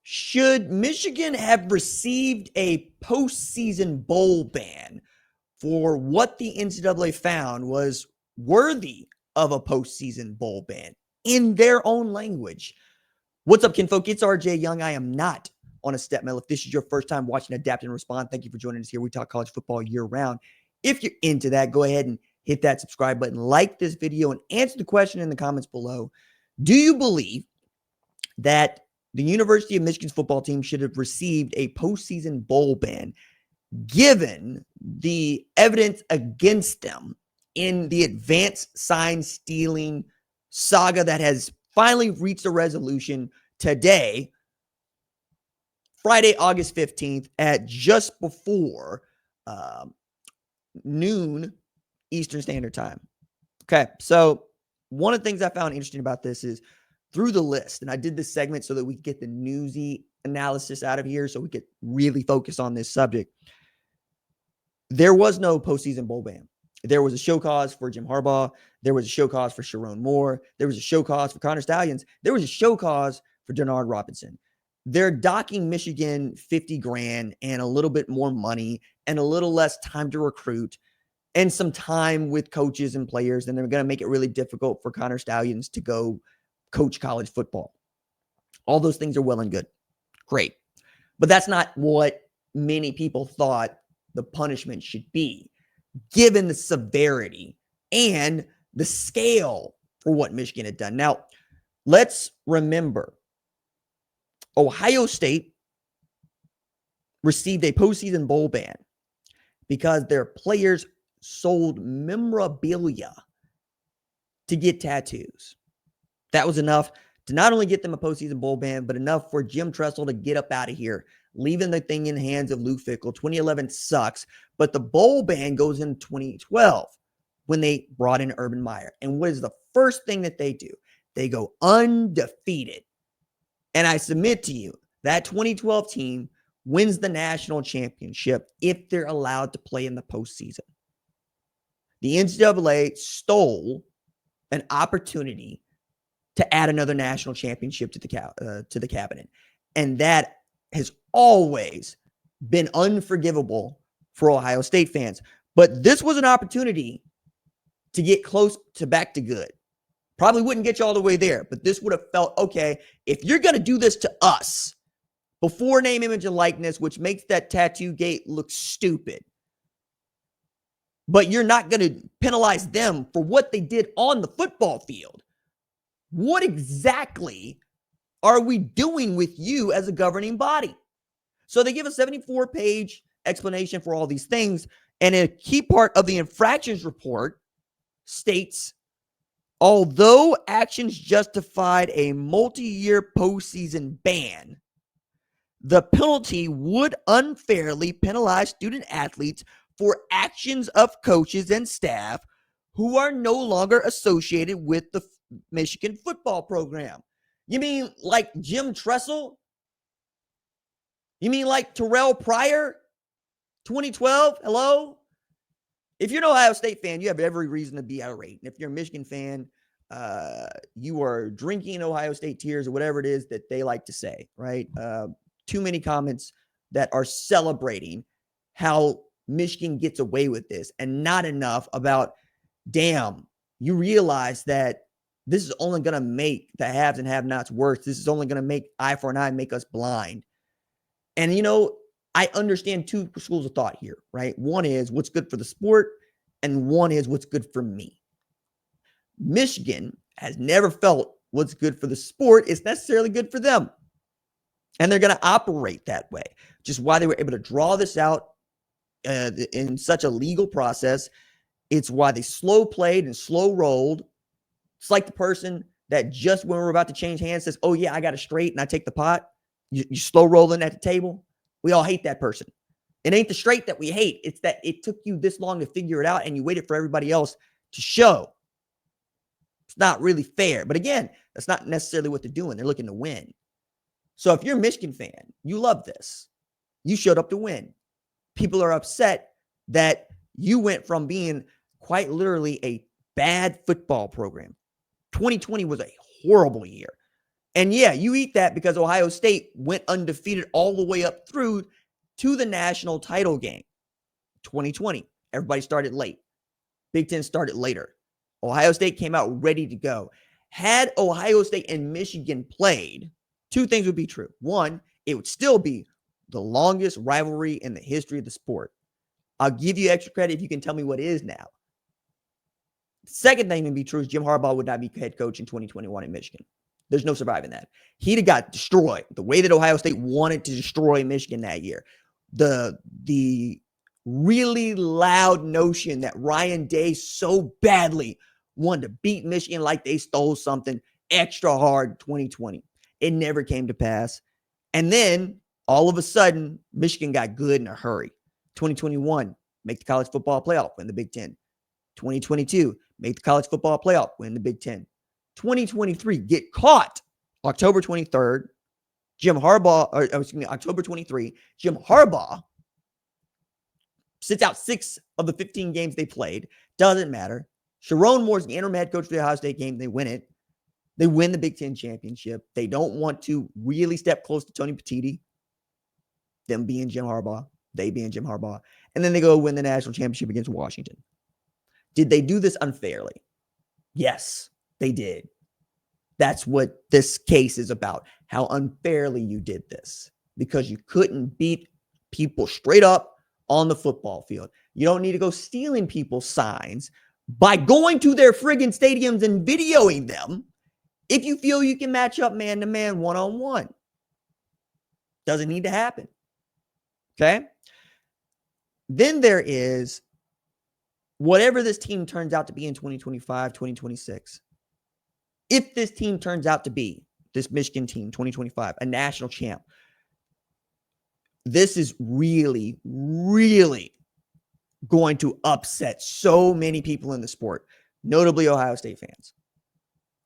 Should Michigan have received a postseason bowl ban for what the NCAA found was worthy of a postseason bowl ban in their own language? What's up, kinfolk? It's RJ Young. I am not on a step mill. If this is your first time watching Adapt and Respond, thank you for joining us here. We talk college football year round. If you're into that, go ahead and hit that subscribe button, like this video, and answer the question in the comments below. Do you believe that the University of Michigan's football team should have received a postseason bowl ban given the evidence against them in the advanced sign stealing saga that has finally reached a resolution today, Friday, August 15th, at just before noon Eastern Standard Time? Okay, so one of the things I found interesting about this is through the list, and I did this segment so that we could get the newsy analysis out of here so we could really focus on this subject. There was no postseason bowl ban. There was a show cause for Jim Harbaugh. There was a show cause for Sherrone Moore. There was a show cause for Connor Stallions. There was a show cause for Denard Robinson. They're docking Michigan $50,000 and a little bit more money and a little less time to recruit and some time with coaches and players. And they're going to make it really difficult for Connor Stallions to go coach college football. All those things are well and good. Great. But that's not what many people thought the punishment should be, given the severity and the scale for what Michigan had done. Now, let's remember, Ohio State received a postseason bowl ban because their players sold memorabilia to get tattoos. That was enough to not only get them a postseason bowl ban, but enough for Jim Tressel to get up out of here, leaving the thing in the hands of Luke Fickell. 2011 sucks, but the bowl ban goes in 2012 when they brought in Urban Meyer. And what is the first thing that they do? They go undefeated. And I submit to you, that 2012 team wins the national championship if they're allowed to play in the postseason. The NCAA stole an opportunity to add another national championship to the cabinet. And that has always been unforgivable for Ohio State fans. But this was an opportunity to get close to back to good. Probably wouldn't get you all the way there, but this would have felt, okay, if you're going to do this to us before name, image, and likeness, which makes that tattoo gate look stupid, but you're not going to penalize them for what they did on the football field, what exactly are we doing with you as a governing body? So they give a 74-page explanation for all these things. And a key part of the infractions report states, although actions justified a multi-year postseason ban, the penalty would unfairly penalize student athletes for actions of coaches and staff who are no longer associated with the Michigan football program. You mean like Jim Tressel? You mean like Terrell Pryor? 2012? Hello? If you're an Ohio State fan, you have every reason to be irate. And if you're a Michigan fan, you are drinking Ohio State tears or whatever it is that they like to say, right? Too many comments that are celebrating how Michigan gets away with this and not enough about, damn, you realize that this is only going to make the haves and have-nots worse. This is only going to make eye for an eye, make us blind. And, you know, I understand two schools of thought here, right? One is what's good for the sport, and one is what's good for me. Michigan has never felt what's good for the sport is necessarily good for them. And they're going to operate that way, which is why they were able to draw this out in such a legal process. It's why they slow played and slow rolled. It's like the person that just when we're about to change hands says, oh, yeah, I got it straight and I take the pot. You slow rolling at the table. We all hate that person. It ain't the straight that we hate. It's that it took you this long to figure it out and you waited for everybody else to show. It's not really fair. But again, that's not necessarily what they're doing. They're looking to win. So if you're a Michigan fan, you love this. You showed up to win. People are upset that you went from being quite literally a bad football program. 2020 was a horrible year. And yeah, you eat that because Ohio State went undefeated all the way up through to the national title game, 2020. Everybody started late. Big Ten started later. Ohio State came out ready to go. Had Ohio State and Michigan played, two things would be true. One, it would still be the longest rivalry in the history of the sport. I'll give you extra credit if you can tell me what it is now. The second thing to be true is Jim Harbaugh would not be head coach in 2021 in Michigan. There's no surviving that. He'd have got destroyed the way that Ohio State wanted to destroy Michigan that year. The really loud notion that Ryan Day so badly wanted to beat Michigan like they stole something extra hard 2020. It never came to pass. And then all of a sudden, Michigan got good in a hurry. 2021, make the college football playoff, win the Big Ten. 2022, make the college football playoff, win the Big Ten. 2023, get caught October 23rd. October 23, Jim Harbaugh sits out 6 of the 15 games they played. Doesn't matter. Sherrone Moore's the interim head coach for the Ohio State game. They win it. They win the Big Ten championship. They don't want to really step close to Tony Petitti. Them being Jim Harbaugh. They being Jim Harbaugh. And then they go win the national championship against Washington. Did they do this unfairly? Yes, they did. That's what this case is about. How unfairly you did this. Because you couldn't beat people straight up on the football field. You don't need to go stealing people's signs by going to their friggin' stadiums and videoing them if you feel you can match up man-to-man, one-on-one. Doesn't need to happen. Okay? Then there is whatever this team turns out to be in 2025, 2026. If this team turns out to be, this Michigan team, 2025, a national champ, this is really, really going to upset so many people in the sport, notably Ohio State fans.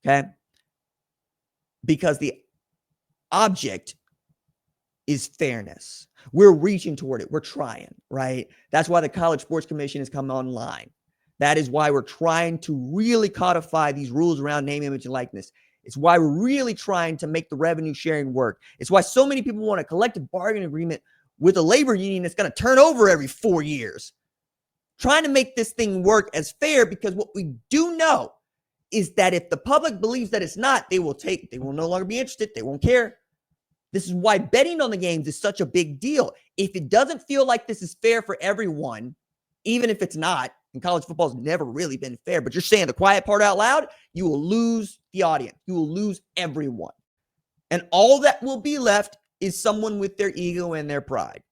Okay? Because the object is fairness. We're reaching toward it. We're trying, right? That's why the College Sports Commission has come online. That is why we're trying to really codify these rules around name, image, and likeness. It's why we're really trying to make the revenue sharing work. It's why so many people want a collective bargaining agreement with a labor union that's going to turn over every 4 years. Trying to make this thing work as fair, because what we do know is that if the public believes that it's not, they will no longer be interested. They won't care. This is why betting on the games is such a big deal. If it doesn't feel like this is fair for everyone, even if it's not, and college football has never really been fair, but you're saying the quiet part out loud, you will lose the audience. You will lose everyone. And all that will be left is someone with their ego and their pride.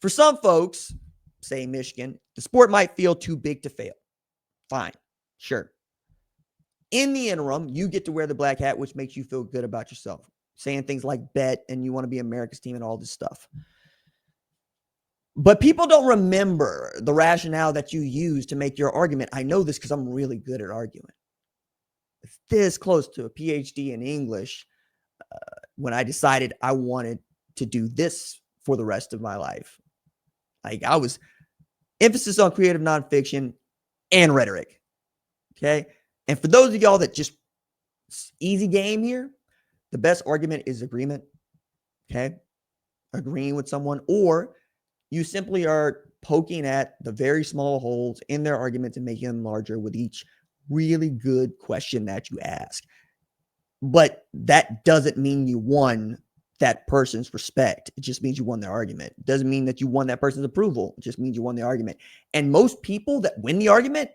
For some folks, say Michigan, the sport might feel too big to fail. Fine, sure. In the interim, you get to wear the black hat, which makes you feel good about yourself. Saying things like bet and you want to be America's team and all this stuff. But people don't remember the rationale that you use to make your argument. I know this because I'm really good at arguing. It's this close to a PhD in English when I decided I wanted to do this for the rest of my life. Like, I was emphasis on creative nonfiction and rhetoric. Okay. And for those of y'all that just easy game here, the best argument is agreement. Okay. Agreeing with someone, or you simply are poking at the very small holes in their arguments and making them larger with each really good question that you ask. But that doesn't mean you won that person's respect. It just means you won their argument. It doesn't mean that you won that person's approval. It just means you won the argument. And most people that win the argument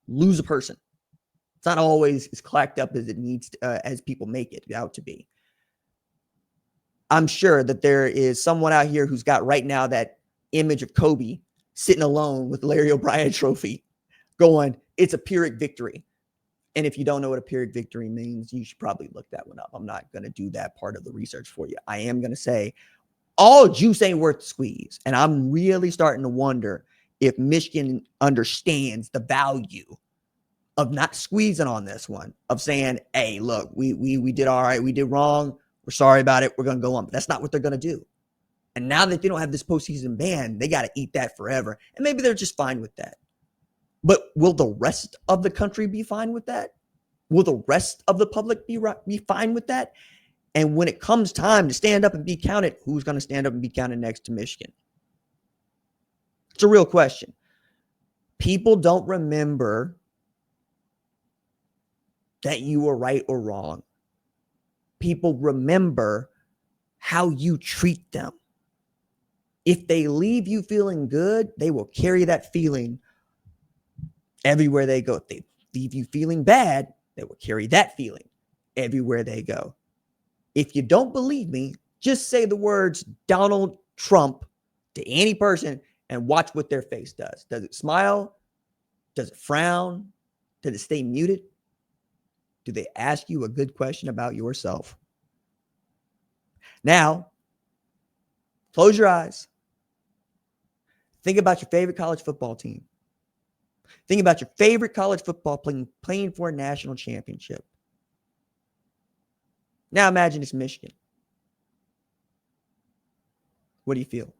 lose a person. It's not always as clacked up as it needs to, as people make it out to be. I'm sure that there is someone out here who's got right now that image of Kobe sitting alone with Larry O'Brien trophy going, it's a Pyrrhic victory. And if you don't know what a Pyrrhic victory means, you should probably look that one up. I'm not going to do that part of the research for you. I am going to say all juice ain't worth the squeeze. And I'm really starting to wonder if Michigan understands the value of not squeezing on this one, of saying, hey, look, we did all right. We did wrong. We're sorry about it. We're going to go on. But that's not what they're going to do. And now that they don't have this postseason ban, they got to eat that forever. And maybe they're just fine with that. But will the rest of the country be fine with that? Will the rest of the public be fine with that? And when it comes time to stand up and be counted, who's going to stand up and be counted next to Michigan? It's a real question. People don't remember that you were right or wrong. People remember how you treat them. If they leave you feeling good, they will carry that feeling everywhere they go. If they leave you feeling bad, they will carry that feeling everywhere they go. If you don't believe me, just say the words Donald Trump to any person and watch what their face does. Does it smile? Does it frown? Does it stay muted? Do they ask you a good question about yourself? Now, close your eyes. Think about your favorite college football team. Think about your favorite college football playing for a national championship. Now imagine it's Michigan. What do you feel?